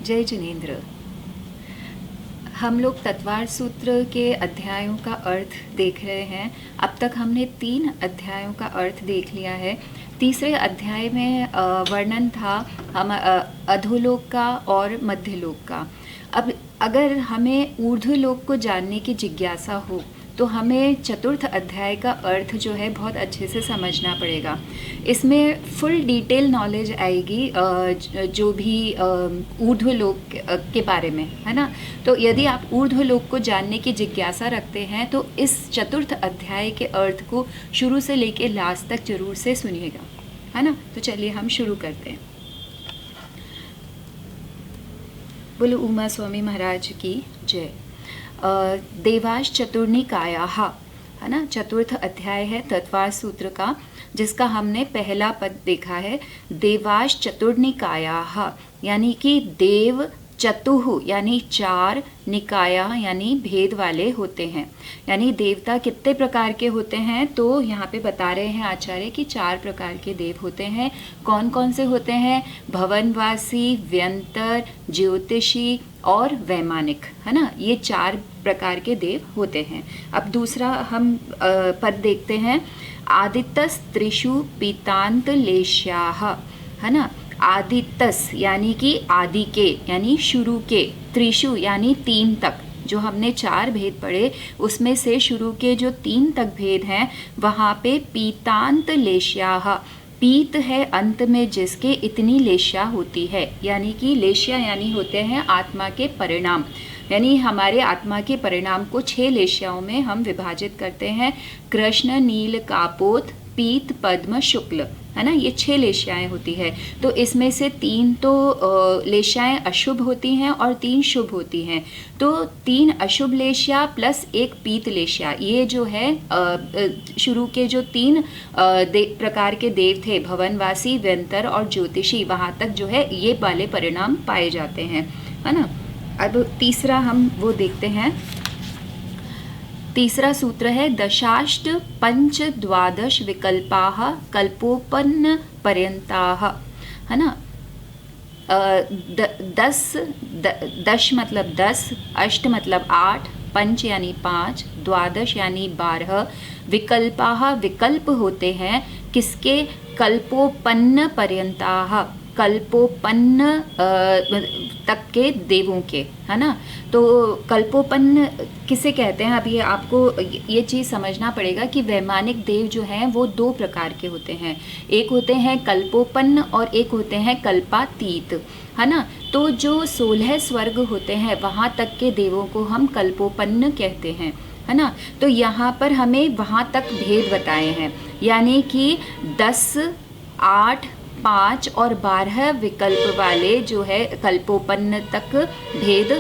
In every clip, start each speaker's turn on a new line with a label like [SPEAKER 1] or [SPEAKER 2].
[SPEAKER 1] जय जिनेन्द्र। हम लोग तत्वार सूत्र के अध्यायों का अर्थ देख रहे हैं। अब तक हमने 3 अध्यायों का अर्थ देख लिया है। तीसरे अध्याय में वर्णन था हम अधोलोक का और मध्यलोक का। अब अगर हमें ऊर्ध्वलोक को जानने की जिज्ञासा हो तो हमें चतुर्थ अध्याय का अर्थ जो है बहुत अच्छे से समझना पड़ेगा। इसमें फुल डिटेल नॉलेज आएगी जो भी ऊर्ध्वलोक के बारे में, है ना। तो यदि आप ऊर्ध्वलोक को जानने की जिज्ञासा रखते हैं तो इस चतुर्थ अध्याय के अर्थ को शुरू से लेकर लास्ट तक जरूर से सुनिएगा, है ना। तो चलिए हम शुरू करते हैं। बोलो उमा स्वामी महाराज की जय। देवाश चतुर्निकायाः, है ना। चतुर्थ अध्याय है तत्वार सूत्र का, जिसका हमने पहला पद देखा है। देवाश चतुर्निकायाः यानी कि देव चतुः यानी 4, निकाया यानी भेद वाले होते हैं। यानी देवता कितने प्रकार के होते हैं, तो यहाँ पे बता रहे हैं आचार्य कि 4 प्रकार के देव होते हैं। कौन कौन से होते हैं? भवनवासी, व्यंतर, ज्योतिषी और वैमानिक, है ना। ये 4 प्रकार के देव होते हैं। अब दूसरा हम पद देखते हैं। आदित्यस त्रिषु पीतांत लेश्याः, है ना। आदित्यस यानी कि आदि के यानी शुरू के, त्रिषु यानी 3 तक। जो हमने 4 भेद पढ़े उसमें से शुरू के जो 3 तक भेद हैं वहाँ पे पीतांत लेश्याः, पीत है अंत में जिसके इतनी लेश्या होती है। यानी कि लेश्या यानी होते हैं आत्मा के परिणाम। यानी हमारे आत्मा के परिणाम को 6 लेश्याओं में हम विभाजित करते हैं। कृष्ण, नील, कापोत, पीत, पद्म, शुक्ल, है ना। ये 6 लेश्याएं होती है। तो इसमें से 3 तो लेश्याएं अशुभ होती हैं और 3 शुभ होती हैं। तो 3 अशुभ लेश्या प्लस 1 पीत लेश्या, ये जो है शुरू के जो 3 प्रकार के देव थे, भवनवासी, व्यंतर और ज्योतिषी, वहाँ तक जो है ये वाले परिणाम पाए जाते हैं, है ना। अब तीसरा हम वो देखते हैं। तीसरा सूत्र है दशाष्ट पंच द्वादश विकल्पाः कल्पोपन्न पर्यंताः, है ना। 10 मतलब 10, अष्ट मतलब 8, पंच यानी 5, द्वादश यानी 12, विकल्पाः विकल्प होते हैं किसके? कल्पोपन्न पर्यंताः, कल्पोपन्न तक के देवों के, है ना। तो कल्पोपन्न किसे कहते हैं? अभी आपको ये चीज़ समझना पड़ेगा कि वैमानिक देव जो हैं वो 2 प्रकार के होते हैं। एक होते हैं कल्पोपन्न और एक होते हैं कल्पातीत, है ना। तो जो 16 स्वर्ग होते हैं वहाँ तक के देवों को हम कल्पोपन्न कहते हैं, है ना। तो यहाँ पर हमें वहाँ तक भेद बताए हैं। यानी कि 10, 8, 5 और 12 विकल्प वाले जो है कल्पोपन्न तक भेद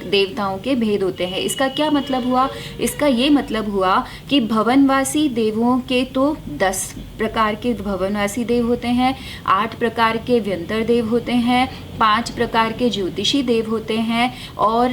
[SPEAKER 1] देवताओं के भेद होते हैं। इसका क्या मतलब हुआ? इसका ये मतलब हुआ कि भवनवासी देवों के तो 10 प्रकार के भवनवासी देव होते हैं, 8 प्रकार के व्यंतर देव होते हैं, 5 प्रकार के ज्योतिषी देव होते हैं, और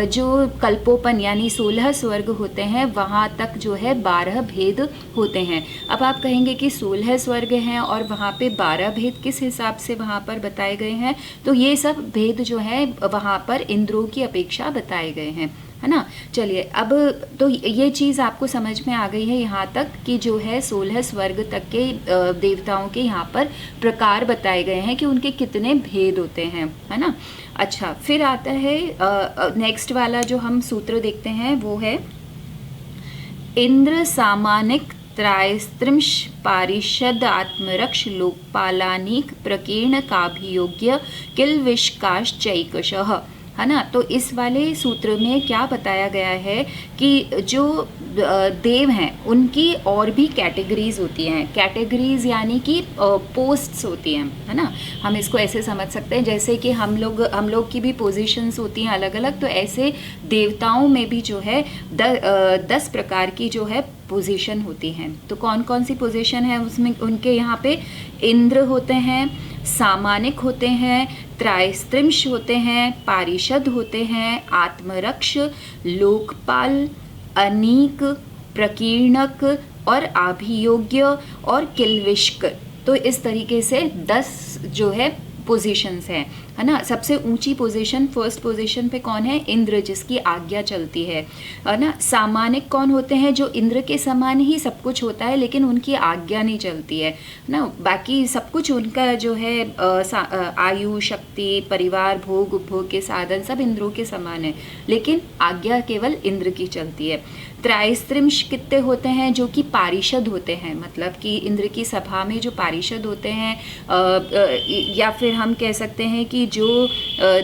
[SPEAKER 1] जो कल्पोपन यानी 16 स्वर्ग होते हैं वहाँ तक जो है 12 भेद होते हैं। अब आप कहेंगे कि 16 स्वर्ग हैं और वहाँ पे 12 भेद किस हिसाब से वहाँ पर बताए गए हैं? तो ये सब भेद जो है वहाँ पर इंद्रों की अपेक्षा बताए गए हैं, है ना। चलिए, अब तो ये चीज़ आपको समझ में आ गई है यहाँ तक कि जो है 16 स्वर्ग तक के देवताओं के यहाँ पर प्रकार बताए गए हैं कि उनके कितने भेद होते हैं, है ना। अच्छा, फिर आता है नेक्स्ट वाला जो हम सूत्र देखते हैं वो है इंद्र सामानिक त्रायस्त्रिंश पारिषद आत्मरक्ष लोकपालानीक प्रकीर्ण काभियोग्य किल्विष्काश्चैकशः, है ना। तो इस वाले सूत्र में क्या बताया गया है कि जो देव हैं उनकी और भी कैटेगरीज होती हैं। कैटेगरीज यानी कि पोस्ट्स होती हैं, है ना। हम इसको ऐसे समझ सकते हैं जैसे कि हम लोग की भी पोजीशंस होती हैं अलग अलग। तो ऐसे देवताओं में भी जो है 10 प्रकार की जो है पोजीशन होती हैं। तो कौन कौन सी पोजीशन है उसमें? उनके यहाँ पे इंद्र होते हैं, सामानिक होते हैं, त्रायस्त्रिंश होते हैं, पारिषद होते हैं, आत्मरक्ष, लोकपाल, अनीक, प्रकीर्णक और अभियोग्य और किल्विष्क। तो इस तरीके से 10 जो है पोजीशंस हैं, है ना। सबसे ऊंची पोजीशन, फर्स्ट पोजीशन पे कौन है? इंद्र, जिसकी आज्ञा चलती है ना। सामानिक कौन होते हैं? जो इंद्र के समान ही सब कुछ होता है लेकिन उनकी आज्ञा नहीं चलती है ना। बाकी सब कुछ उनका जो है आयु, शक्ति, परिवार, भोग, उपभोग के साधन सब इंद्रों के समान है लेकिन आज्ञा केवल इंद्र की चलती है। त्रैस्त्रिंश कितने होते हैं? जो कि पारिषद होते हैं, मतलब कि इंद्र की सभा में जो पारिषद होते हैं, या फिर हम कह सकते हैं कि जो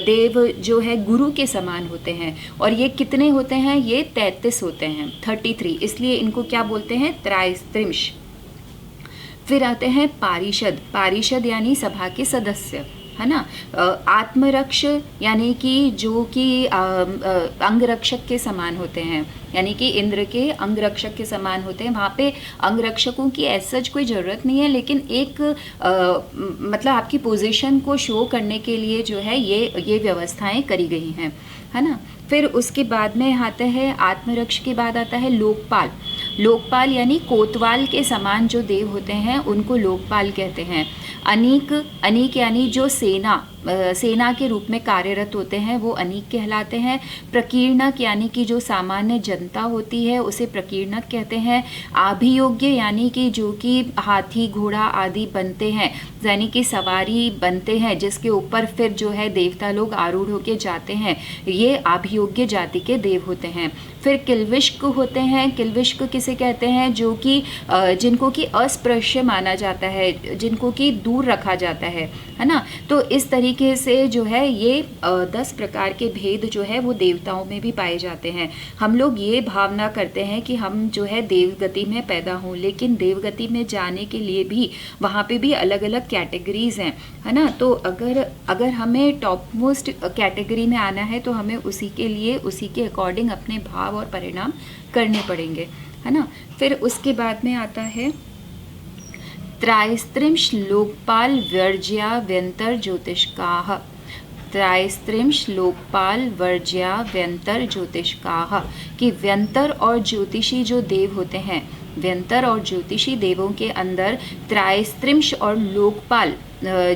[SPEAKER 1] देव जो है गुरु के समान होते हैं। और ये कितने होते हैं? ये 33 होते हैं, 33, इसलिए इनको क्या बोलते हैं? त्रैस्त्रिंश। फिर आते हैं पारिषद। पारिषद यानी सभा के सदस्य, है ना। आत्मरक्ष यानी कि जो कि अंगरक्षक के समान होते हैं, यानी कि इंद्र के अंगरक्षक के समान होते हैं। वहाँ पे अंगरक्षकों की ऐसा कोई ज़रूरत नहीं है लेकिन एक मतलब आपकी पोजीशन को शो करने के लिए जो है ये व्यवस्थाएं करी गई हैं, है ना। फिर उसके बाद में आता है आत्मरक्ष के बाद आता है लोकपाल। लोकपाल यानी कोतवाल के समान जो देव होते हैं उनको लोकपाल कहते हैं। अनीक, अनीक यानी जो सेना के रूप में कार्यरत होते हैं वो अनीक कहलाते हैं। प्रकीर्णक यानी कि जो सामान्य जनता होती है उसे प्रकीर्णक कहते हैं। अभियोग्य यानी कि जो कि हाथी, घोड़ा आदि बनते हैं, यानी कि सवारी बनते हैं जिसके ऊपर फिर जो है देवता लोग आरूढ़ होके जाते हैं, ये अभियोग्य जाति के देव होते हैं। फिर किल्विष्क होते हैं। किल्विष्क किसे कहते हैं? जो कि जिनको कि अस्पृश्य माना जाता है, जिनको कि दूर रखा जाता है ना। तो इस तरीके से जो है ये 10 प्रकार के भेद जो है वो देवताओं में भी पाए जाते हैं। हम लोग ये भावना करते हैं कि हम जो है देवगति में पैदा हों, लेकिन देवगति में जाने के लिए भी वहाँ पे भी अलग अलग कैटेगरीज हैं, है ना। तो अगर हमें टॉप मोस्ट कैटेगरी में आना है तो हमें उसी के लिए उसी के अकॉर्डिंग अपने भाव और परिणाम करने पड़ेंगे, है ना। फिर उसके बाद में आता है त्रैस्त्रिंश लोकपाल वर्ज्या व्यंतर ज्योतिष्काः। त्रैस्त्रिंश लोकपाल वर्ज्या व्यंतर ज्योतिष्काः, कि व्यंतर और ज्योतिषी जो देव होते हैं, व्यंतर और ज्योतिषी देवों के अंदर त्रैस्त्रिंश और लोकपाल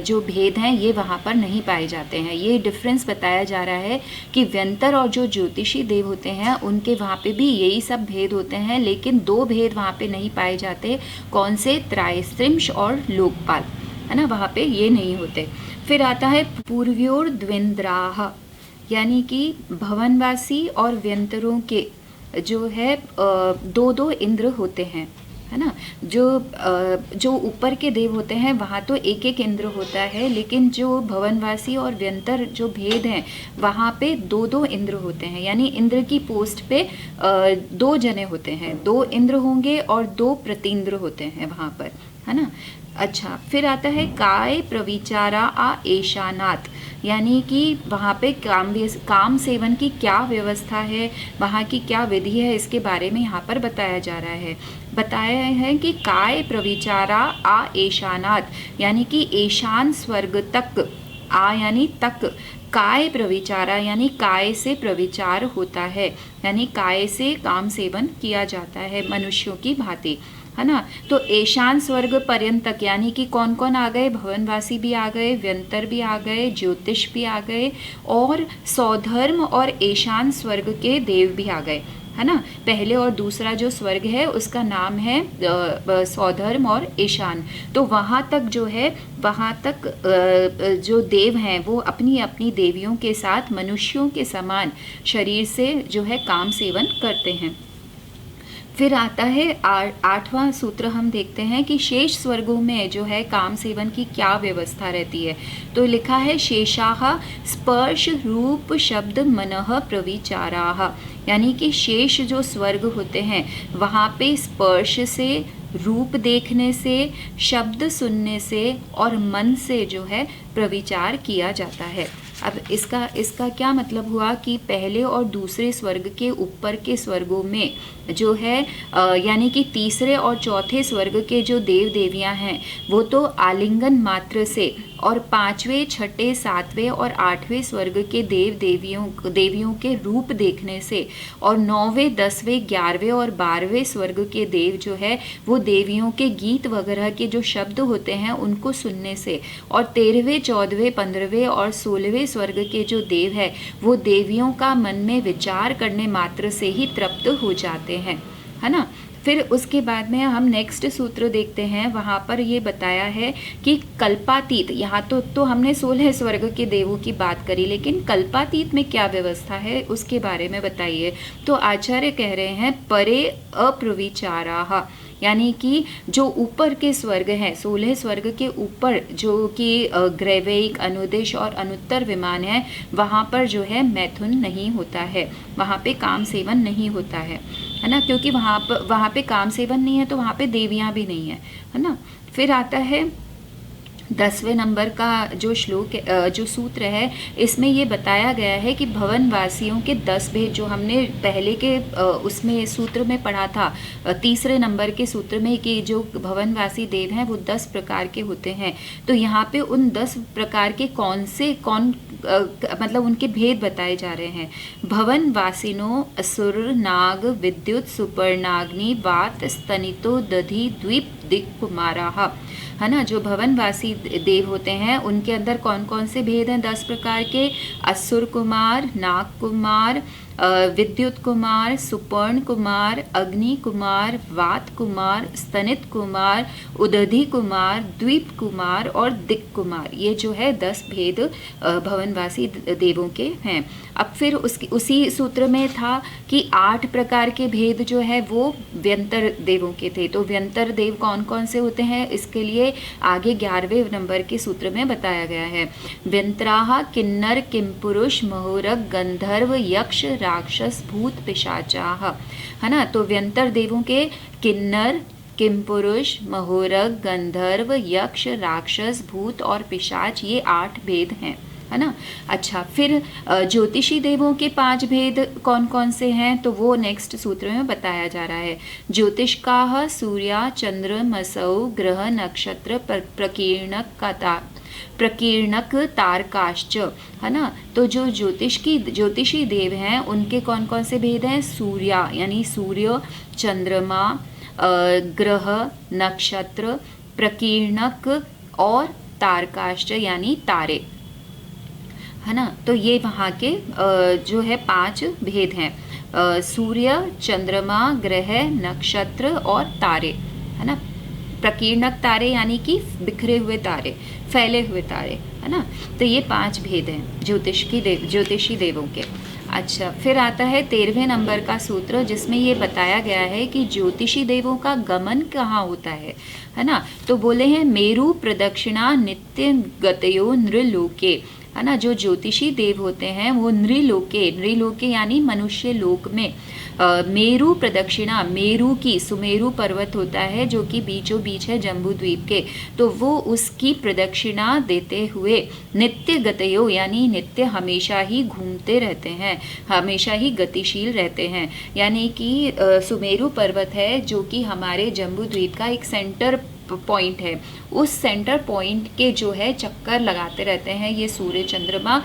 [SPEAKER 1] जो भेद हैं ये वहाँ पर नहीं पाए जाते हैं। ये डिफरेंस बताया जा रहा है कि व्यंतर और जो ज्योतिषी देव होते हैं उनके वहाँ पे भी यही सब भेद होते हैं लेकिन 2 भेद वहाँ पे नहीं पाए जाते। कौन से? त्रैस्त्रिंश और लोकपाल, है ना, वहाँ पे ये नहीं होते। फिर आता है पूर्व्योर द्विन्द्राः, यानी कि भवनवासी और व्यंतरों के जो है 2-2 इंद्र होते हैं, है ना। जो ऊपर के देव होते हैं वहाँ तो एक एक इंद्र होता है लेकिन जो भवनवासी और व्यंतर जो भेद हैं वहाँ पे 2-2 इंद्र होते हैं। यानी इंद्र की पोस्ट पे 2 जने होते हैं, 2 इंद्र होंगे और 2 प्रतीन्द्र होते हैं वहाँ पर, है ना। अच्छा, फिर आता है काय प्रविचारा आ एशानाथ, यानी कि वहाँ पे काम सेवन की क्या व्यवस्था है, वहाँ की क्या विधि है, इसके बारे में यहाँ पर बताया जा रहा है। बताया है कि काय प्रविचारा आ एशानाथ, यानी कि ईशान स्वर्ग तक, आ यानी तक, काय प्रविचारा यानी काय से प्रविचार होता है, यानी काय से काम सेवन किया जाता है मनुष्यों की भांति, है ना। तो ईशान स्वर्ग पर्यंत तक यानी कि कौन कौन आ गए? भवनवासी भी आ गए, व्यंतर भी आ गए, ज्योतिष भी आ गए और सौधर्म और ईशान स्वर्ग के देव भी आ गए, है ना। पहले और दूसरा जो स्वर्ग है उसका नाम है सौधर्म और ईशान। तो वहाँ तक जो है, वहाँ तक जो देव हैं वो अपनी अपनी देवियों के साथ मनुष्यों के समान शरीर से जो है काम सेवन करते हैं। फिर आता है 8वां सूत्र, हम देखते हैं कि शेष स्वर्गों में जो है काम सेवन की क्या व्यवस्था रहती है। तो लिखा है शेषाः स्पर्श रूप शब्द मनः प्रविचाराः, यानी कि शेष जो स्वर्ग होते हैं वहाँ पे स्पर्श से, रूप देखने से, शब्द सुनने से और मन से जो है प्रविचार किया जाता है। अब इसका क्या मतलब हुआ कि पहले और दूसरे स्वर्ग के ऊपर के स्वर्गों में जो है यानी कि तीसरे और चौथे स्वर्ग के जो देव देवियां हैं वो तो आलिंगन मात्र से, और 5वें, 6ठे, 7वें और 8वें स्वर्ग के देवियों के रूप देखने से, और 9वें, 10वें, 11वें और 12वें स्वर्ग के देव जो है वो देवियों के गीत वगैरह के जो शब्द होते हैं उनको सुनने से, और 13वें, 14वें 15वें और 16वें स्वर्ग के जो देव है वो देवियों का मन में विचार करने मात्र से ही तृप्त हो जाते हैं, है ना। फिर उसके बाद में हम नेक्स्ट सूत्र देखते हैं। वहाँ पर ये बताया है कि कल्पातीत, यहाँ तो हमने 16 स्वर्ग के देवों की बात करी, लेकिन कल्पातीत में क्या व्यवस्था है उसके बारे में बताइए। तो आचार्य कह रहे हैं परे अप्रविचाराः, यानी कि जो ऊपर के स्वर्ग हैं, 16 स्वर्ग के ऊपर जो कि ग्रैविक, अनुदिश और अनुत्तर विमान है, वहाँ पर जो है मैथुन नहीं होता है, वहाँ पे काम सेवन नहीं होता है ना, क्योंकि वहाँ पे काम सेवन नहीं है तो वहाँ पे देवियाँ भी नहीं है ना। फिर आता है 10वें नंबर का जो श्लोक जो सूत्र है, इसमें ये बताया गया है कि भवनवासियों के 10 भेद, जो हमने पहले के उसमें सूत्र में पढ़ा था, तीसरे नंबर के सूत्र में, कि जो भवनवासी देव हैं वो 10 प्रकार के होते हैं। तो यहाँ पे उन 10 प्रकार के मतलब उनके भेद बताए जा रहे हैं। भवनवासिनो असुर नाग विद्युत सुपर्णाग्नि वात स्तनितो दधि द्वीप दिक्कुमाराः, है ना। जो भवनवासी देव होते हैं उनके अंदर कौन कौन से भेद हैं 10 प्रकार के? असुर कुमार, नाग कुमार, विद्युत कुमार, सुपर्ण कुमार, अग्नि कुमार, वात कुमार, स्तनित कुमार, उदधि कुमार, द्वीप कुमार और दिक् कुमार। ये जो है 10 भेद भवनवासी देवों के हैं। अब फिर उसी सूत्र में था कि 8 प्रकार के भेद जो है वो व्यंतर देवों के थे। तो व्यंतर देव कौन कौन से होते हैं, इसके लिए आगे 11वें नंबर के सूत्र में बताया गया है। व्यंतराः किन्नर किमपुरुष महोरग गंधर्व यक्ष राक्षस भूत पिशाचाः, है ना। तो व्यंतर देवों के किन्नर, किमपुरुष, महोरग, गंधर्व, यक्ष, राक्षस, भूत और पिशाच, ये 8 भेद हैं, है ना। अच्छा, फिर ज्योतिषी देवों के 5 भेद कौन कौन से हैं, तो वो नेक्स्ट सूत्र में बताया जा रहा है। ज्योतिष्काः सूर्या चंद्रमसौ ग्रह नक्षत्र प्रकीर्णक तारकाश्च, है ना। तो जो ज्योतिषी देव हैं उनके कौन कौन से भेद हैं? सूर्या यानी सूर्य, चंद्रमा, ग्रह, नक्षत्र, प्रकीर्णक और तारकाश्च यानी तारे, है ना। तो ये वहाँ के जो है 5 भेद हैं, सूर्य, चंद्रमा, ग्रह, नक्षत्र और तारे, है ना। प्रकीर्णक तारे यानी कि बिखरे हुए तारे, फैले हुए तारे, है ना। तो ये 5 भेद हैं ज्योतिषी देवों के। अच्छा, फिर आता है 13वें नंबर का सूत्र, जिसमें ये बताया गया है कि ज्योतिषी देवों का गमन कहाँ होता है ना। तो बोले हैं मेरु प्रदक्षिणा नित्य गतयो नृलोके, है ना। जो ज्योतिषी देव होते हैं वो नृलोके यानी मनुष्य लोक में मेरु प्रदक्षिणा, मेरु की, सुमेरु पर्वत होता है जो कि बीचों बीच है जम्बू द्वीप के, तो वो उसकी प्रदक्षिणा देते हुए नित्य गतयो यानी नित्य हमेशा ही घूमते रहते हैं, हमेशा ही गतिशील रहते हैं। यानी कि सुमेरु पर्वत है जो कि हमारे जम्बू द्वीप का एक सेंटर पॉइंट है, उस सेंटर पॉइंट के जो है चक्कर लगाते रहते हैं ये सूर्य चंद्रमा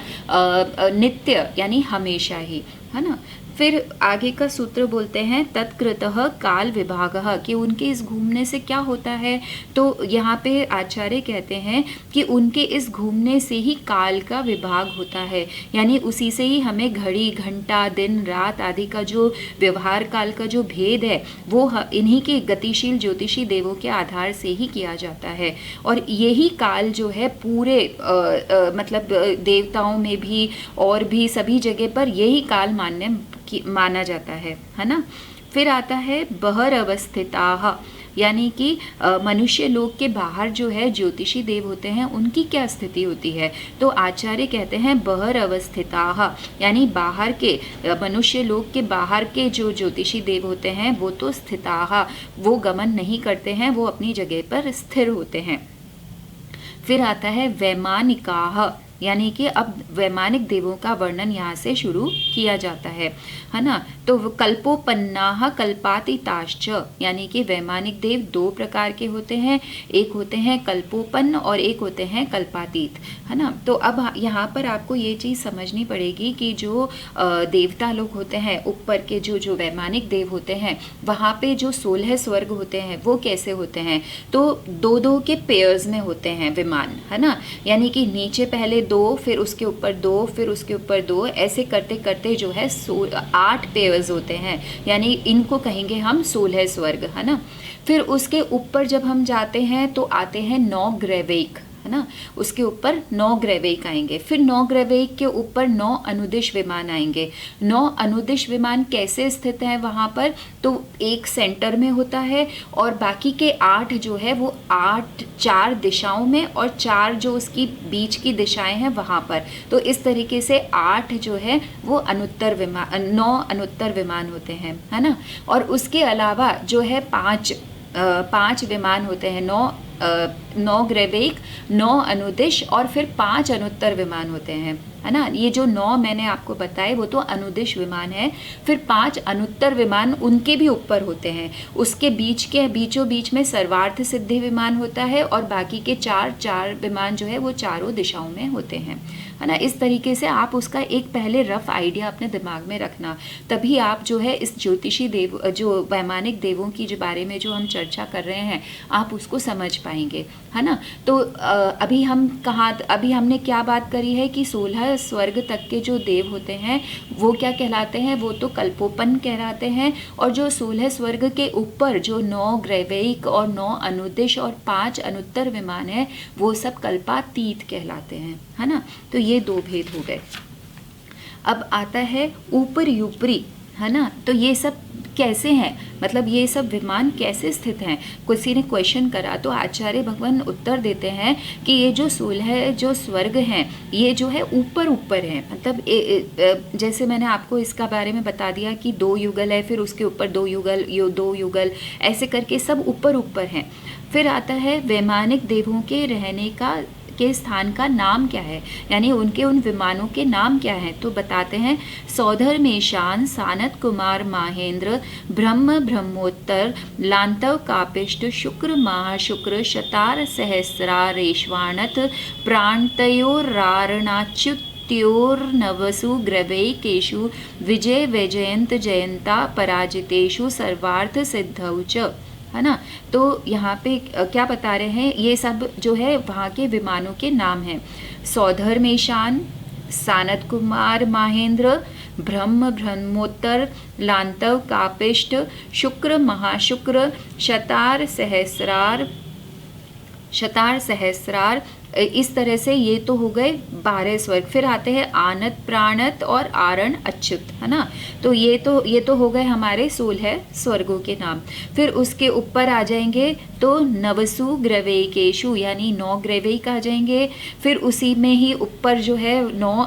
[SPEAKER 1] नित्य यानी हमेशा ही, है ना। फिर आगे का सूत्र बोलते हैं तत्कृतः काल विभागः, कि उनके इस घूमने से क्या होता है। तो यहाँ पे आचार्य कहते हैं कि उनके इस घूमने से ही काल का विभाग होता है, यानी उसी से ही हमें घड़ी, घंटा, दिन, रात आदि का जो व्यवहार काल का जो भेद है वो इन्हीं के गतिशील ज्योतिषी देवों के आधार से ही किया जाता है। और यही काल जो है पूरे मतलब देवताओं में भी और भी सभी जगह पर यही काल माना जाता है ना। फिर आता है बहर अवस्थिताः, यानी कि मनुष्य लोक के बाहर जो है ज्योतिषी देव होते हैं उनकी क्या स्थिति होती है। तो आचार्य कहते हैं बहर अवस्थिताः, यानी बाहर के मनुष्य लोक के बाहर के जो ज्योतिषी देव होते हैं वो तो स्थिताः, वो गमन नहीं करते हैं, वो अपनी जगह पर स्थिर होते हैं। फिर आता है वैमानिकाः, यानी कि अब वैमानिक देवों का वर्णन यहाँ से शुरू किया जाता है ना। तो कल्पोपन्नाः कल्पातीताश्च, यानी कि वैमानिक देव दो प्रकार के होते हैं, एक होते हैं कल्पोपन्न और एक होते हैं कल्पातीत, है ना। तो अब यहाँ पर आपको ये चीज़ समझनी पड़ेगी कि जो देवता लोग होते हैं ऊपर के, जो वैमानिक देव होते हैं, वहाँ पे जो 16 स्वर्ग होते हैं वो कैसे होते हैं, तो दो दो के पेयर्स में होते हैं विमान, है ना। यानी कि नीचे पहले 2, फिर उसके ऊपर 2, फिर उसके ऊपर 2, ऐसे करते करते जो है 8 पेयर्स होते हैं, यानी इनको कहेंगे हम 16 स्वर्ग, है ना। फिर उसके ऊपर जब हम जाते हैं तो आते हैं 9 ग्रैवेक, है ना। उसके ऊपर 9 ग्रैवेक आएंगे, फिर 9 ग्रैवेक के ऊपर 9 अनुदिश विमान आएंगे। 9 अनुदिश विमान कैसे स्थित हैं वहाँ पर, तो एक सेंटर में होता है और बाकी के 8 जो है वो 4 दिशाओं में और 4 जो उसकी बीच की दिशाएं हैं वहाँ पर। तो इस तरीके से 8 जो है वो अनुत्तर विमान, 9 अनुत्तर विमान होते हैं, है ना। और उसके अलावा जो है 5 विमान होते हैं, 9 ग्रैवेक, 9 अनुदिश और फिर 5 अनुत्तर विमान होते हैं, है ना। ये जो 9 मैंने आपको बताए वो तो अनुदिश विमान है, फिर 5 अनुत्तर विमान उनके भी ऊपर होते हैं, उसके बीचों बीच में सर्वार्थ सिद्धि विमान होता है और बाकी के 4 विमान जो है वो चारों दिशाओं में होते हैं, है ना। इस तरीके से आप उसका एक पहले रफ आइडिया अपने दिमाग में रखना, तभी आप जो है इस ज्योतिषी देव, जो वैमानिक देवों की जो बारे में जो हम चर्चा कर रहे हैं, आप उसको समझ पाएंगे, है ना। तो अभी हमने क्या बात करी है कि 16 स्वर्ग तक के जो देव होते हैं वो क्या कहलाते हैं, वो तो कल्पोपन्न कहलाते हैं। और जो 16 स्वर्ग के ऊपर जो 9 ग्रैवेक और 9 अनुदिश और 5 अनुत्तर विमान है वो सब कल्पातीत कहलाते हैं, है ना। तो ये 2 भेद हो गए। अब आता है ऊपरी ऊपरी, है ना। तो ये सब कैसे हैं, मतलब ये सब विमान कैसे स्थित हैं, किसी ने क्वेश्चन करा तो आचार्य भगवान उत्तर देते हैं कि ये जो 16 जो स्वर्ग हैं ये जो है ऊपर ऊपर हैं, मतलब जैसे मैंने आपको इसका बारे में बता दिया कि 2 युगल है, फिर उसके ऊपर 2 युगल ऐसे करके सब ऊपर ऊपर हैं। फिर आता है वैमानिक देवों के रहने के स्थान का नाम क्या है, यानी उनके उन विमानों के नाम क्या हैं, तो बताते हैं सौधर्मेशान, सानत कुमार माहेंद्र, ब्रह्म ब्रह्मोत्तर, लांतव कापिष्ट, शुक्र महाशुक्र, शतार सहस्रारेश्वाणत, प्राणतयोरारणाच्युत्योर्नवसु ग्रवैकेषु, विजय वैजयंत जयंता पराजितेषु सर्वार्थ सिद्धौ च, है ना। तो यहाँ पे क्या बता रहे हैं, ये सब जो है वहाँ के विमानों के नाम हैं। सौधर्मेशान, सानत कुमार माहेंद्र, ब्रह्म ब्रह्मोत्तर, लांतव कापिष्ट, शुक्र महाशुक्र, शतार सहस्रार, इस तरह से ये तो हो गए 12 स्वर्ग। फिर आते हैं आनत प्राणत और आरण अच्युत, है ना। तो ये तो हो गए हमारे 16 स्वर्गों के नाम। फिर उसके ऊपर आ जाएंगे तो नवसु ग्रवैकेषु, यानी 9 ग्रैवेक आ जाएंगे। फिर उसी में ही ऊपर जो है 9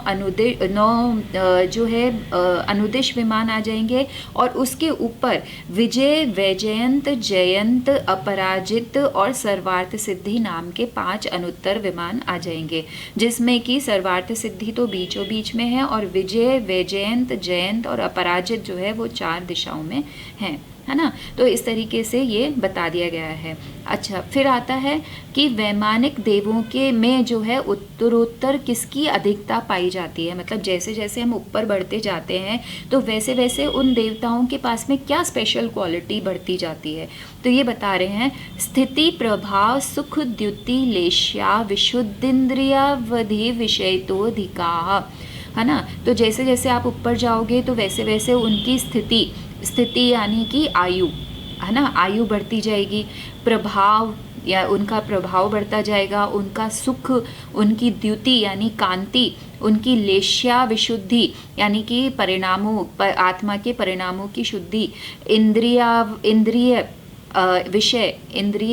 [SPEAKER 1] अनुदिश विमान आ जाएंगे और उसके ऊपर विजय वैजयंत जयंत अपराजित और सर्वार्थ सिद्धि नाम के 5 अनुत्तर विमान आ जाएंगे, जिसमें कि सर्वार्थ सिद्धि तो बीचों बीच में है और विजय वैजयंत जयंत और अपराजित जो है वो 4 दिशाओं में है ना। तो इस तरीके से ये बता दिया गया है। अच्छा, फिर आता है कि वैमानिक देवों के में जो है उत्तरोत्तर किसकी अधिकता पाई जाती है, मतलब जैसे जैसे हम ऊपर बढ़ते जाते हैं तो वैसे वैसे उन देवताओं के पास में क्या स्पेशल क्वालिटी बढ़ती जाती है। तो ये बता रहे हैं स्थिति प्रभाव सुख द्युति लेश्या विशुद्धिंद्रियावधि विषयतोधिका, है ना। तो जैसे जैसे आप ऊपर जाओगे तो वैसे वैसे उनकी स्थिति यानी कि आयु, है ना, आयु बढ़ती जाएगी, प्रभाव या उनका प्रभाव बढ़ता जाएगा, उनका सुख, उनकी द्युति यानी कांति, उनकी लेश्या विशुद्धि यानी कि परिणामों आत्मा के परिणामों की शुद्धि, इंद्रिय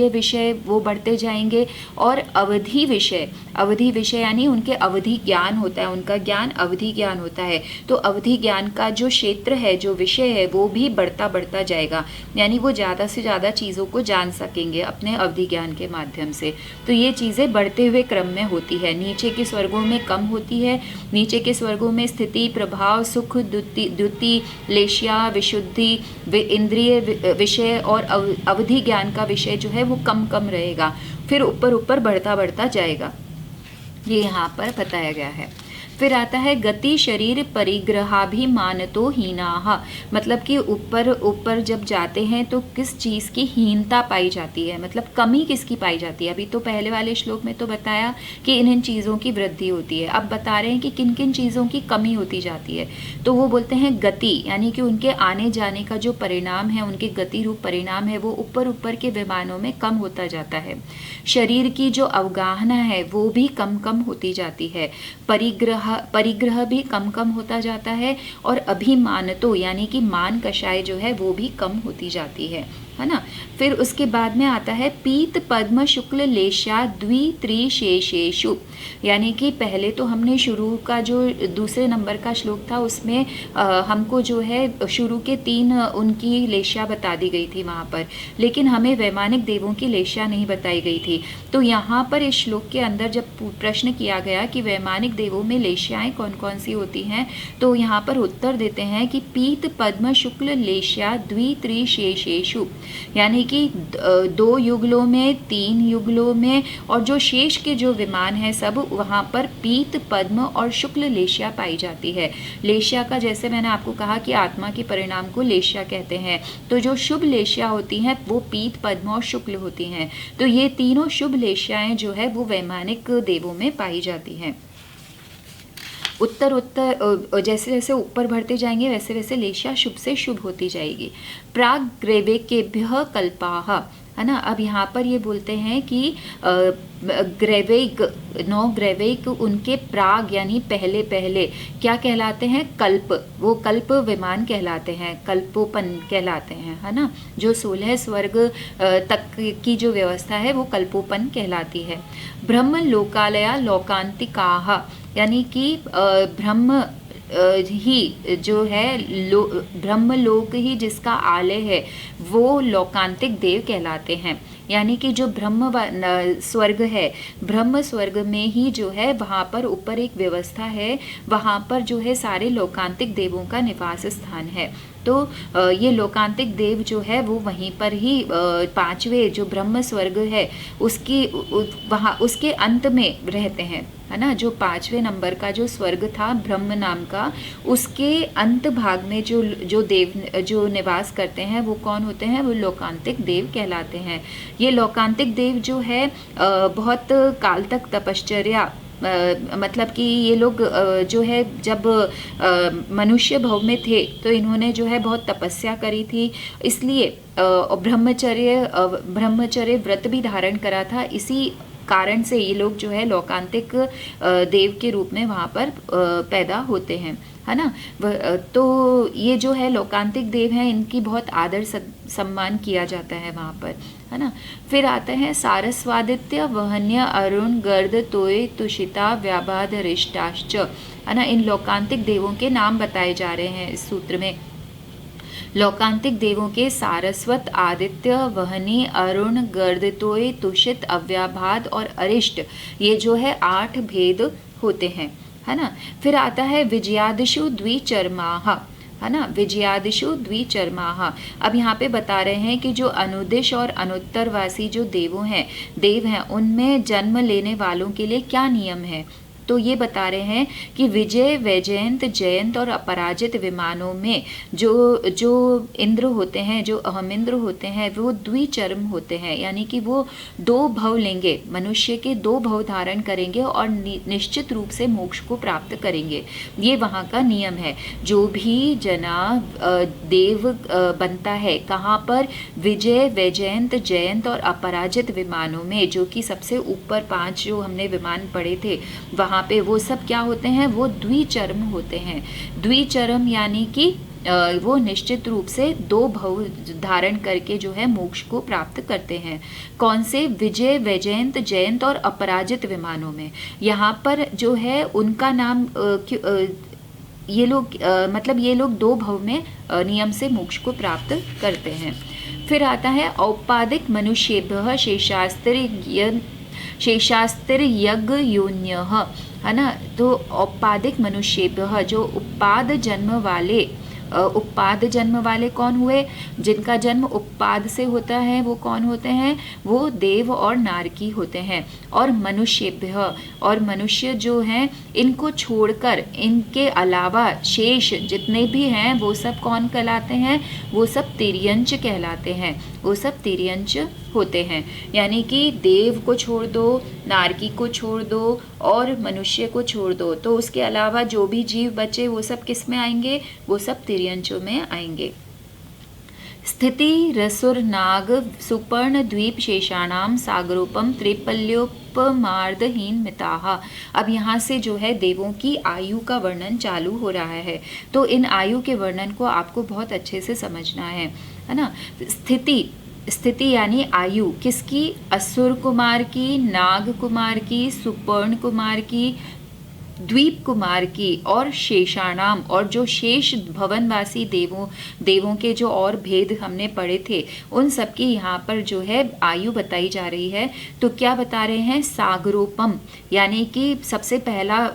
[SPEAKER 1] विषय वो बढ़ते जाएंगे और अवधि विषय अवधि विषय यानी उनके अवधि ज्ञान होता है, उनका ज्ञान अवधि ज्ञान होता है। तो अवधि ज्ञान का जो क्षेत्र है, जो विषय है, वो भी बढ़ता बढ़ता जाएगा, यानी वो ज़्यादा से ज़्यादा चीज़ों को जान सकेंगे अपने अवधि ज्ञान के माध्यम से। तो ये चीज़ें बढ़ते हुए क्रम में होती है, नीचे के स्वर्गों में कम होती है। नीचे के स्वर्गों में स्थिति, प्रभाव, सुख, द्युति, लेश्या, विशुद्धि, इंद्रिय विषय और अवधि ज्ञान का विषय जो है वो कम कम रहेगा, फिर ऊपर ऊपर बढ़ता बढ़ता जाएगा, ये यहाँ पर बताया गया है। फिर आता है गति शरीर परिग्रहाभिमानतो हीनाः, मतलब कि ऊपर ऊपर जब जाते हैं तो किस चीज़ की हीनता पाई जाती है, मतलब कमी किसकी पाई जाती है। अभी तो पहले वाले श्लोक में तो बताया कि इन इन चीज़ों की वृद्धि होती है, अब बता रहे हैं कि किन किन चीज़ों की कमी होती जाती है। तो वो बोलते हैं गति, यानी कि उनके आने जाने का जो परिणाम है, उनके गति रूप परिणाम है, वो ऊपर ऊपर के विमानों में कम होता जाता है। शरीर की जो अवगाहना है वो भी कम कम होती जाती है, परिग्रह भी कम कम होता जाता है, और अभिमानतो यानी कि मान कषाय जो है वो भी कम होती जाती है ना। फिर उसके बाद में आता है पीत पद्म शुक्ल लेशा द्वित्रिशेषेषु, यानी कि पहले तो हमने शुरू का जो दूसरे नंबर का श्लोक था उसमें हमको जो है शुरू के 3 उनकी लेशा बता दी गई थी वहाँ पर, लेकिन हमें वैमानिक देवों की लेशा नहीं बताई गई थी। तो यहाँ पर इस श्लोक के अंदर जब प्रश्न किया गया कि वैमानिक देवों में लेशाएँ कौन कौन सी होती हैं, तो यहाँ पर उत्तर देते हैं कि पीत पद्म शुक्ल लेशा द्वित्रिशेषेषु, यानी कि 2 युगलों में, 3 युगलों में, और जो शेष के जो विमान है सब वहाँ पर पीत पद्म और शुक्ल लेश्या पाई जाती है। लेश्या का जैसे मैंने आपको कहा कि आत्मा के परिणाम को लेश्या कहते हैं, तो जो शुभ लेश्या होती हैं वो पीत पद्म और शुक्ल होती हैं। तो ये तीनों शुभ लेश्याएं जो है वो वैमानिक देवों में पाई जाती हैं। उत्तर उत्तर जैसे जैसे ऊपर बढ़ते जाएंगे वैसे वैसे लेशा शुभ से शुभ होती जाएगी। प्राग ग्रेवेकेभ्यः कल्पाः, है ना। अब यहाँ पर ये बोलते हैं कि ग्रेवेक, 9 ग्रेवेक उनके प्राग यानी पहले पहले क्या कहलाते हैं, कल्प, वो कल्प विमान कहलाते हैं, कल्पोपन कहलाते हैं, है ना। जो 16 स्वर्ग तक की जो व्यवस्था है वो कल्पोपन कहलाती है। ब्रह्म लोकालया लोकांतिकाः, यानी कि ब्रह्म ही जो है ब्रह्मलोक ही जिसका आलय है वो लोकांतिक देव कहलाते हैं। यानी कि जो ब्रह्म स्वर्ग है, ब्रह्म स्वर्ग में ही जो है वहाँ पर ऊपर एक व्यवस्था है, वहाँ पर जो है सारे लोकांतिक देवों का निवास स्थान है। तो ये लोकांतिक देव जो है वो वहीं पर ही 5वें जो ब्रह्म स्वर्ग है उसकी वहाँ उसके अंत में रहते हैं, है ना। जो 5वें नंबर का जो स्वर्ग था ब्रह्म नाम का, उसके अंत भाग में जो देव जो निवास करते हैं वो कौन होते हैं, वो लोकांतिक देव कहलाते हैं। ये लोकांतिक देव जो है बहुत काल तक तपश्चर्या, मतलब कि ये लोग जो है जब मनुष्य भव में थे तो इन्होंने जो है बहुत तपस्या करी थी, इसलिए ब्रह्मचर्य व्रत भी धारण करा था। इसी कारण से ये लोग जो है लोकांतिक देव के रूप में वहाँ पर पैदा होते हैं, है ना। तो ये जो है लोकांतिक देव हैं, इनकी बहुत आदर सम्मान किया जाता है वहाँ पर, है ना। फिर आते हैं सारस्वादित्य वहन्य अरुण गर्द तोय तुषिता व्याबाद रिष्टाश्च, है ना। इन लोकांतिक देवों के नाम बताए जा रहे हैं इस सूत्र में। लोकांतिक देवों के सारस्वत, आदित्य, वहनी, अरुण, गर्दतोय, तुषित, अव्याभाद और अरिष्ट, ये जो है 8 भेद होते हैं, है ना। फिर आता है विजयादिषु द्विचर्माः, है ना, विजयादिषु द्विचर्माः। अब यहाँ पे बता रहे हैं कि जो अनुदिश और अनुत्तरवासी जो देव हैं उनमें जन्म लेने वालों के लिए क्या नियम है। तो ये बता रहे हैं कि विजय, वैजयंत, जयंत और अपराजित विमानों में जो इंद्र होते हैं, जो अहमिंद्र होते हैं, वो द्विचर्म होते हैं, यानी कि वो 2 भव लेंगे, मनुष्य के 2 भव धारण करेंगे और निश्चित रूप से मोक्ष को प्राप्त करेंगे। ये वहाँ का नियम है। जो भी जना देव बनता है कहाँ पर, विजय, वैजयंत, जयंत और अपराजित विमानों में, जो कि सबसे ऊपर 5 जो हमने विमान पढ़े थे वहाँ पे वो सब क्या होते हैं, वो द्विचर्म होते हैं। द्विचर्म यानी कि वो निश्चित रूप से 2 भव धारण करके जो है मोक्ष को प्राप्त करते हैं। कौन से? विजय, वैजयंत, जयंत और अपराजित विमानों में। यहाँ पर जो है उनका नाम ये लोग मतलब ये लोग 2 भव में नियम से मोक्ष को प्राप्त करते हैं। फिर आता है औपादिक मनुष्येभ्यः शेषास्त्र यज्ञ योन्यः, है ना। तो औपादिक मनुष्येभ्यः, जो उपाद जन्म वाले कौन हुए? जिनका जन्म उपाद से होता है वो कौन होते हैं? वो देव और नारकी होते हैं। और मनुष्येभ्य, और मनुष्य जो हैं इनको छोड़कर इनके अलावा शेष जितने भी हैं वो सब कौन कहलाते हैं? वो सब तिर्यंच कहलाते हैं, वो सब तिर्यंच होते हैं। यानी कि देव को छोड़ दो, नारकी को छोड़ दो और मनुष्य को छोड़ दो, तो उसके अलावा जो भी जीव बचे वो सब किस में आएंगे? वो सब तिर्यंचों में आएंगे। स्थिति रसुर नाग सुपर्ण द्वीप शेषाणाम सागरोपम त्रिपल्योपमार्दहीन मिताहा। अब यहाँ से जो है देवों की आयु का वर्णन चालू हो रहा है। तो इन आयु के वर्णन को आपको बहुत अच्छे से समझना है ना। स्थिति यानी आयु किसकी? असुर कुमार की, नाग कुमार की, सुपर्ण कुमार की, द्वीप कुमार की और शेषाणाम, और जो शेष भवनवासी देवों के जो और भेद हमने पढ़े थे उन सब की यहाँ पर जो है आयु बताई जा रही है। तो क्या बता रहे हैं? सागरोपम, यानी कि सबसे पहला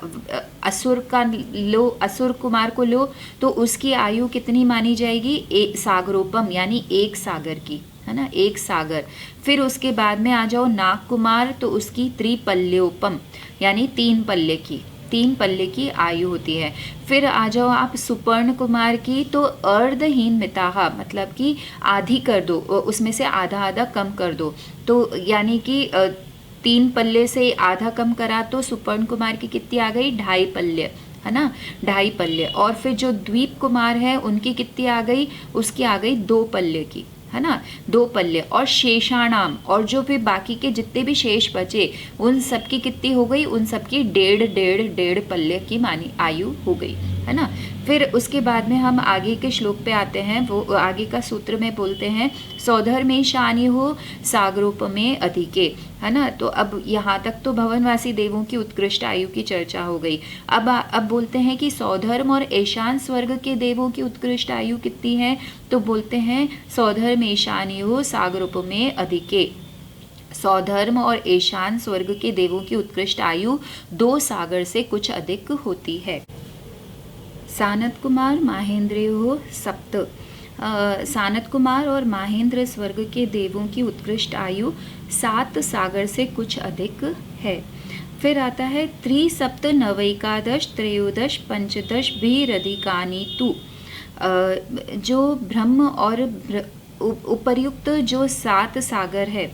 [SPEAKER 1] असुर कुमार को लो तो उसकी आयु कितनी मानी जाएगी? सागरोपम यानी 1 सागर की, है ना, 1 सागर। फिर उसके बाद में आ जाओ नाग कुमार, तो उसकी त्रिपल्योपम यानी 3 पल्ले की आयु होती है। फिर आ जाओ आप सुपर्ण कुमार की, तो अर्धहीन मिताहा, मतलब कि आधी कर दो, उसमें से आधा कम कर दो। तो यानी कि 3 पल्ले से आधा कम करा तो सुपर्ण कुमार की कितनी आ गई? 2.5 पल्ले, है ना, 2.5 पल्ले। और फिर जो द्वीप कुमार है उनकी कितनी आ गई? उसकी आ गई 2 पल्ले की, है ना, 2 पल्ले। और शेषाणाम, और जो भी बाकी के जितने भी शेष बचे उन सब की कितनी हो गई? उन सब की 1.5 पल्ले की मानी आयु हो गई, है ना। फिर उसके बाद में हम आगे के श्लोक पे आते हैं। वो आगे का सूत्र में बोलते हैं सौधर्मे शानी हो सागरोपमे अधिके, है ना। तो अब यहाँ तक तो भवनवासी देवों की उत्कृष्ट आयु की चर्चा हो गई। अब बोलते हैं कि सौधर्म और ईशान स्वर्ग के देवों की उत्कृष्ट आयु कितनी है? तो बोलते हैं सौधर्म ईशानी हो सागरोपमे अधिके। सौधर्म और ईशान स्वर्ग के देवों की उत्कृष्ट आयु 2 सागर से कुछ अधिक होती है। सानत कुमार माहेंद्रयो सप्त, सानत कुमार और माहेंद्र स्वर्ग के देवों की उत्कृष्ट आयु 7 सागर से कुछ अधिक है। फिर आता है त्रिसप्त नवैकादश त्रयोदश पंचदश भीरधिकानि तु, जो ब्रह्म और उपर्युक्त जो 7 सागर है,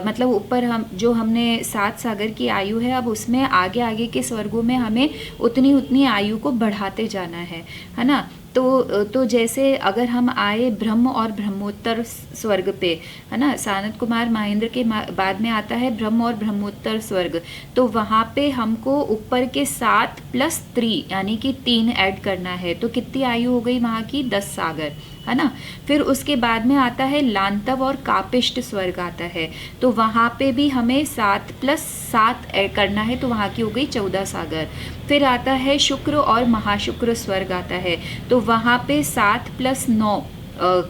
[SPEAKER 1] मतलब ऊपर हमने 7 सागर की आयु है, अब उसमें आगे के स्वर्गों में हमें उतनी आयु को बढ़ाते जाना है ना। तो जैसे अगर हम आए ब्रह्म और ब्रह्मोत्तर स्वर्ग पे, है ना, सानत कुमार महेंद्र के बाद में आता है ब्रह्म और ब्रह्मोत्तर स्वर्ग, तो वहाँ पे हमको ऊपर के 7 + 3 यानी कि 3 ऐड करना है। तो कितनी आयु हो गई वहाँ की? 10 सागर, है ना। फिर उसके बाद में आता है लांतव और कापिष्ट स्वर्ग आता है, तो वहाँ पे भी हमें 7 + 7 ऐड करना है, तो वहाँ की हो गई 14 सागर। फिर आता है शुक्र और महाशुक्र स्वर्ग आता है, तो वहाँ पे 7 + 9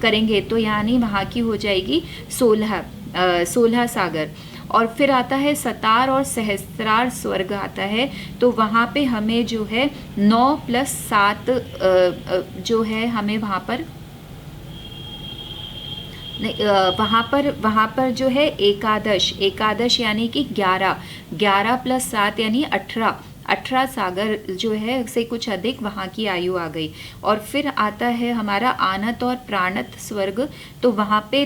[SPEAKER 1] करेंगे तो यानी वहाँ की हो जाएगी 16 सागर। और फिर आता है सतार और सहस्त्रार स्वर्ग आता है, तो वहाँ पे हमें जो है 9 + 7 जो है हमें वहाँ पर जो है एकादश यानी कि 11 + 7 यानी 18 सागर जो है से कुछ अधिक वहाँ की आयु आ गई। और फिर आता है हमारा आनत और प्राणत स्वर्ग, तो वहाँ पे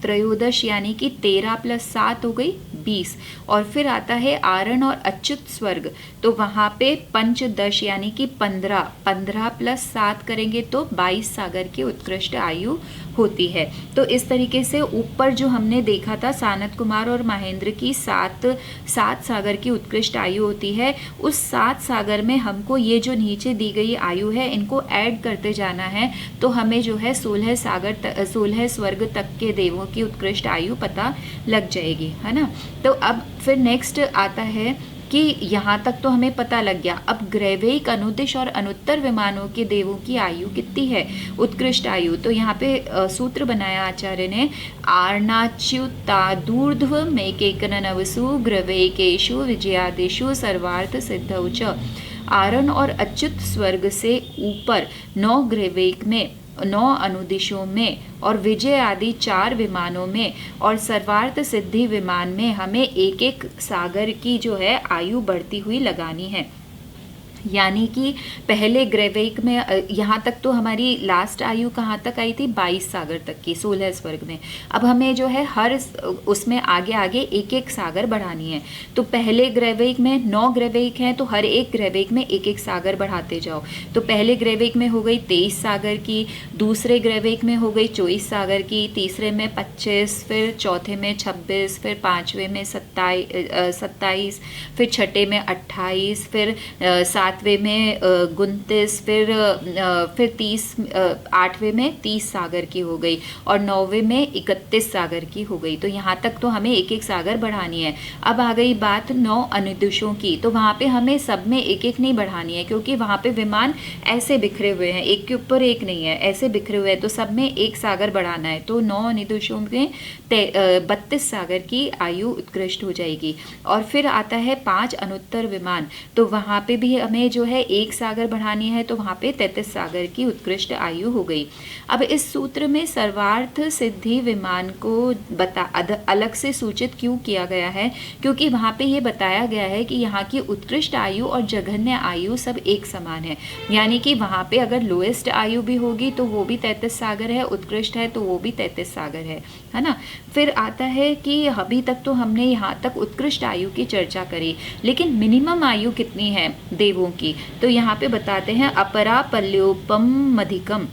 [SPEAKER 1] त्रयोदश यानी कि 13 + 7 हो गई 20। और फिर आता है आरण और अच्युत स्वर्ग, तो वहाँ पे पंचदश यानी कि 15 + 7 करेंगे तो 22 सागर की उत्कृष्ट आयु होती है। तो इस तरीके से ऊपर जो हमने देखा था सानत कुमार और महेंद्र की सात सागर की उत्कृष्ट आयु होती है, उस 7 सागर में हमको ये जो नीचे दी गई आयु है इनको ऐड करते जाना है, तो हमें जो है 16 स्वर्ग तक के देवों की उत्कृष्ट आयु पता लग जाएगी, है ना। तो अब फिर नेक्स्ट आता है कि यहाँ तक तो हमें पता लग गया। अब ग्रैविक, अनुदिश और अनुत्तर विमानों के देवों की आयु कितनी है, उत्कृष्ट आयु। तो यहाँ पे सूत्र बनाया आचार्य ने, आर्णाच्युतादूर्ध्व मेकेकनवसु ग्रवैकेषु विजयादिषु सर्वार्थ सिद्धौ च। आरण और अच्युत स्वर्ग से ऊपर 9 ग्रैविक में, 9 अनुदिशों में और विजय आदि 4 विमानों में और सर्वार्थ सिद्धि विमान में हमें एक एक सागर की जो है आयु बढ़ती हुई लगानी है। यानी कि पहले ग्रैविक में यहाँ तक तो हमारी लास्ट आयु कहाँ तक आई थी, 22 सागर तक की 16 स्वर्ग में। अब हमें जो है हर उसमें आगे आगे एक एक सागर बढ़ानी है। तो पहले ग्रैविक में 9 ग्रैविक हैं, तो हर एक ग्रैविक में एक एक सागर बढ़ाते जाओ। तो पहले ग्रैविक में हो गई 23 सागर की, दूसरे ग्रैविक में हो गई 24 सागर की, तीसरे में 25, फिर चौथे में 26, फिर पाँचवें में 27, फिर छठे में 28, फिर 7वें में 29, फिर 30, 8वें में 30 सागर की हो गई और 9वें में 31 सागर की हो गई। तो यहाँ तक तो हमें एक एक सागर बढ़ानी है। अब आ गई बात 9 अनुदिशों की, तो वहाँ पे हमें सब में एक एक नहीं बढ़ानी है, क्योंकि वहाँ पे विमान ऐसे बिखरे हुए हैं, एक के ऊपर एक नहीं है, ऐसे बिखरे हुए हैं, तो सब में एक सागर बढ़ाना है। तो 9 अनुदिशों में 32 सागर की आयु उत्कृष्ट हो जाएगी। और फिर आता है 5 अनुत्तर विमान, तो वहाँ पे भी हमें जो है एक सागर बढ़ानी है, तो वहाँ पे 33 सागर की उत्कृष्ट आयु हो गई। अब इस सूत्र में सर्वार्थ सिद्धि विमान को अलग से सूचित क्यों किया गया है, क्योंकि वहाँ पे ये बताया गया है कि यहाँ की उत्कृष्ट आयु और जघन्य आयु सब एक समान है। यानी कि वहाँ पे अगर लोएस्ट आयु भी होगी तो वो भी 33 सागर है, उत्कृष्ट है तो वो भी 33 सागर है ना। फिर आता है कि अभी तक तो हमने यहाँ तक उत्कृष्ट आयु की चर्चा करी, लेकिन मिनिमम आयु कितनी है देवों की, तो यहाँ पे बताते हैं अपरा पल्योपम अधिकम,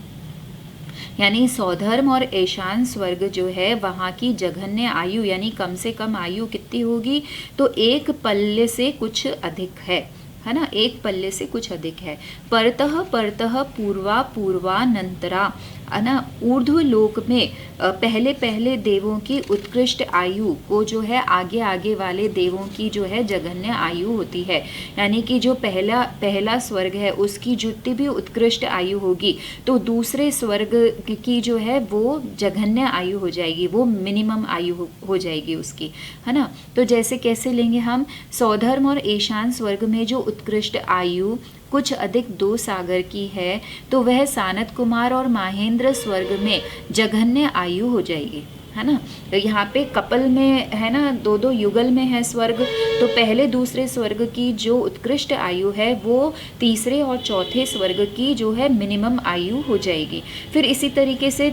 [SPEAKER 1] यानी सौधर्म और ईशान स्वर्ग जो है वहाँ की जघन्य आयु यानी कम से कम आयु कितनी होगी, तो 1 पल्य से कुछ अधिक है ना, 1 पल्ले से कुछ अधिक है। परतः पूर्वानंतरा, है ना, ऊर्ध्व लोक में पहले पहले देवों की उत्कृष्ट आयु को जो है आगे आगे वाले देवों की जो है जघन्य आयु होती है। यानी कि जो पहला स्वर्ग है उसकी जितनी भी उत्कृष्ट आयु होगी, तो दूसरे स्वर्ग की जो है वो जघन्य आयु हो जाएगी, वो मिनिमम आयु हो जाएगी उसकी, है ना। तो जैसे कैसे लेंगे हम, सौधर्म और ईशान स्वर्ग में जो उत्कृष्ट आयु कुछ अधिक 2 सागर की है, तो वह सानत कुमार और महेंद्र स्वर्ग में जघन्य आयु हो जाएगी, है ना। तो यहाँ पे कपल में है ना, 2-2 युगल में है स्वर्ग, तो पहले दूसरे स्वर्ग की जो उत्कृष्ट आयु है वो तीसरे और चौथे स्वर्ग की जो है मिनिमम आयु हो जाएगी। फिर इसी तरीके से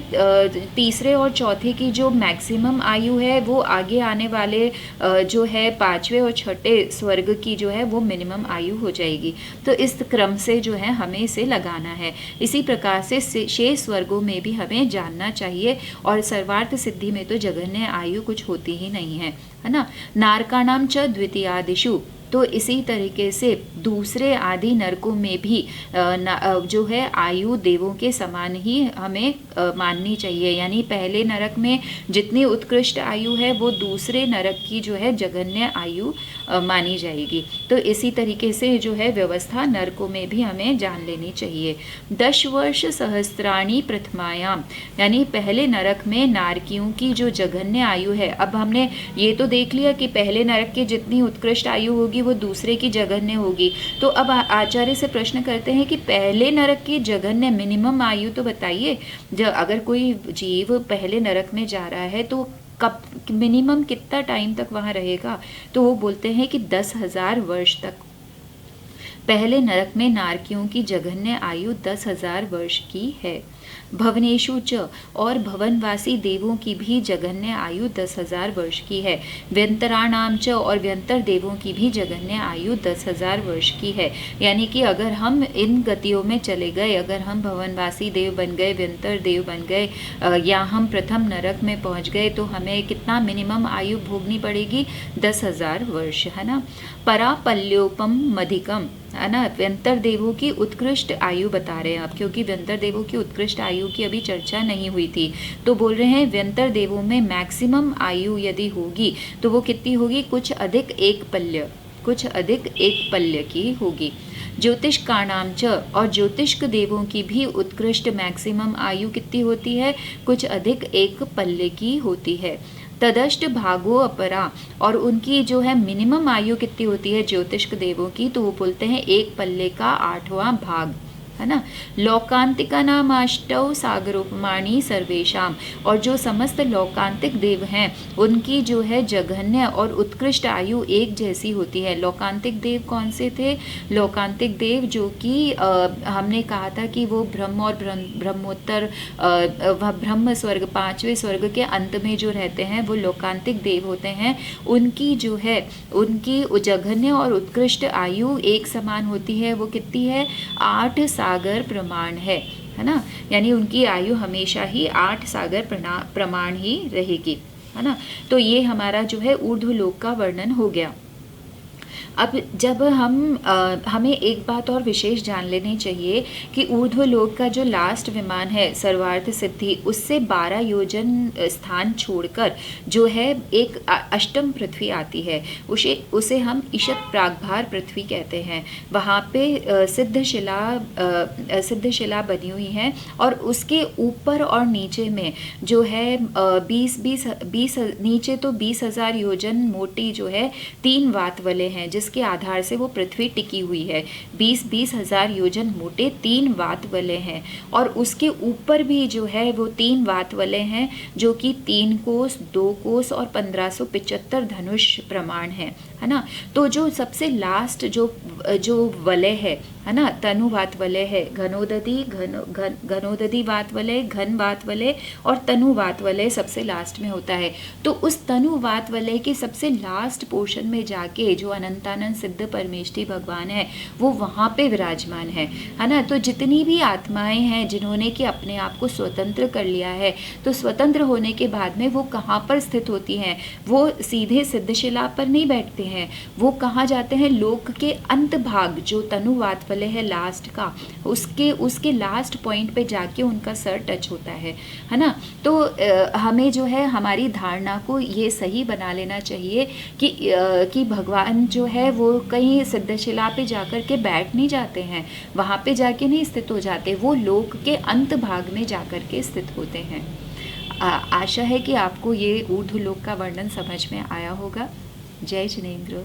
[SPEAKER 1] तीसरे और चौथे की जो मैक्सिमम आयु है वो आगे आने वाले जो है 5वें और 6ठे स्वर्ग की जो है वो मिनिमम आयु हो जाएगी। तो इस क्रम से जो है हमें इसे लगाना है। इसी प्रकार से शेष स्वर्गों में भी हमें जानना चाहिए, और सर्वार्थ सिद्धि में तो जघन्य आयु कुछ होती ही नहीं है ना। नारकाणाम च द्वितीयादिषु, तो इसी तरीके से दूसरे आदि नरकों में भी जो है आयु देवों के समान ही हमें माननी चाहिए। यानी पहले नरक में जितनी उत्कृष्ट आयु है वो दूसरे नरक की जो है जघन्य आयु मानी जाएगी। तो इसी तरीके से जो है व्यवस्था नरकों में भी हमें जान लेनी चाहिए। 10 वर्ष सहस्त्राणी प्रथमायाम, यानी पहले नरक में नारकियों की जो जघन्य आयु है। अब हमने ये तो देख लिया कि पहले नरक की जितनी उत्कृष्ट आयु होगी वो दूसरे की जघन्य होगी। तो अब आचार्य से प्रश्न करते हैं कि पहले नरक की जघन्य मिनिमम आयु तो बताइए। जब अगर कोई जीव पहले नरक में जा रहा है तो कब मिनिमम कितना टाइम तक वहाँ रहेगा, तो वो बोलते हैं कि 10,000 वर्ष तक। पहले नरक में नारकियों की जघन्य आयु 10,000 वर्ष की है। भवनेषु च, और भवनवासी देवों की भी जघन्य आयु 10,000 वर्ष की है। व्यंतराणाम च, और व्यंतर देवों की भी जघन्य आयु 10,000 वर्ष की है। यानी कि अगर हम इन गतियों में चले गए, अगर हम भवनवासी देव बन गए, व्यंतर देव बन गए, या हम प्रथम नरक में पहुंच गए, तो हमें कितना मिनिमम आयु भोगनी पड़ेगी? 10,000 वर्ष, है ना। परापल्योपम मधिकम, है ना। व्यंतर देवों की उत्कृष्ट आयु बता रहे हैं आप, क्योंकि व्यंतर देवों की उत्कृष्ट आयु की अभी चर्चा नहीं हुई थी, तो बोल रहे हैं व्यंतर देवों में मैक्सिमम आयु यदि होगी तो वो कितनी होगी? कुछ अधिक एक पल्य, कुछ अधिक एक पल्य की होगी। ज्योतिष काणाम च, और ज्योतिष्क देवों की भी उत्कृष्ट मैक्सिमम आयु कितनी होती है? कुछ अधिक एक पल्य की होती है। तदष्ट भागो अपरा, और उनकी जो है मिनिमम आयु कितनी होती है ज्योतिष्क देवों की? तो वो बोलते हैं एक पल्ले का 8वां भाग, है ना। लौकांतिका नाम अष्टौ सागरोपमाणी सर्वेशाम, और जो समस्त लौकांतिक देव हैं उनकी जो है जघन्य और उत्कृष्ट आयु एक जैसी होती है। लौकांतिक देव कौन से थे? लौकांतिक देव जो कि हमने कहा था कि वो ब्रह्म और ब्रह्मोत्तर वह ब्रह्म स्वर्ग, 5वें स्वर्ग के अंत में जो रहते हैं वो लौकांतिक देव होते हैं। उनकी जो है उनकी जघन्य और उत्कृष्ट आयु एक समान होती है। वो कितनी है? 8 सागर प्रमाण है ना। यानी उनकी आयु हमेशा ही 8 सागर प्रमाण ही रहेगी, है ना। तो ये हमारा जो है ऊर्ध्वलोक का वर्णन हो गया। अब जब हमें एक बात और विशेष जान लेनी चाहिए कि ऊर्ध्वलोक का जो लास्ट विमान है सर्वार्थ सिद्धि, उससे 12 योजन स्थान छोड़कर जो है एक अष्टम पृथ्वी आती है, उसे हम ईशत प्रागभार पृथ्वी कहते हैं। वहाँ पे सिद्धशिला बनी हुई है, और उसके ऊपर और नीचे में जो है 20 नीचे तो 20,000 योजन मोटी जो है 3 वात वाले हैं, जिसके आधार से वो पृथ्वी टिकी हुई है। 20 हजार योजन मोटे 3 वात वाले हैं, और उसके ऊपर भी जो है वो 3 वात वाले हैं, जो कि 3 कोस, 2 कोस और 1575 धनुष प्रमाण है ना। तो जो सबसे लास्ट जो वलय है ना, तनु वात वलय है, घनोदधी वात वलय, घन वात वलय और तनु वात वलय सबसे लास्ट में होता है। तो उस तनु वात वलय के सबसे लास्ट पोर्शन में जाके जो अनंतानंद सिद्ध परमेष्ठी भगवान है वो वहाँ पे विराजमान है ना। तो जितनी भी आत्माएं हैं जिन्होंने कि अपने आप को स्वतंत्र कर लिया है, तो स्वतंत्र होने के बाद में वो कहाँ पर स्थित होती हैं? वो सीधे सिद्धशिला पर नहीं बैठते हैं, वो कहाँ जाते हैं? लोक के अंत भाग जो तनुवात वाले है लास्ट का, उसके लास्ट पॉइंट पे जाके उनका सर टच होता है ना। तो हमें जो है हमारी धारणा को ये सही बना लेना चाहिए कि भगवान जो है वो कहीं सिद्धशिला पे जाकर के बैठ नहीं जाते हैं, वहाँ पे जाके नहीं स्थित हो जाते, वो लोक के अंत भाग में जाकर के स्थित होते हैं। आशा है कि आपको ये ऊर्ध्वलोक का वर्णन समझ में आया होगा। जय जिनेंद्र।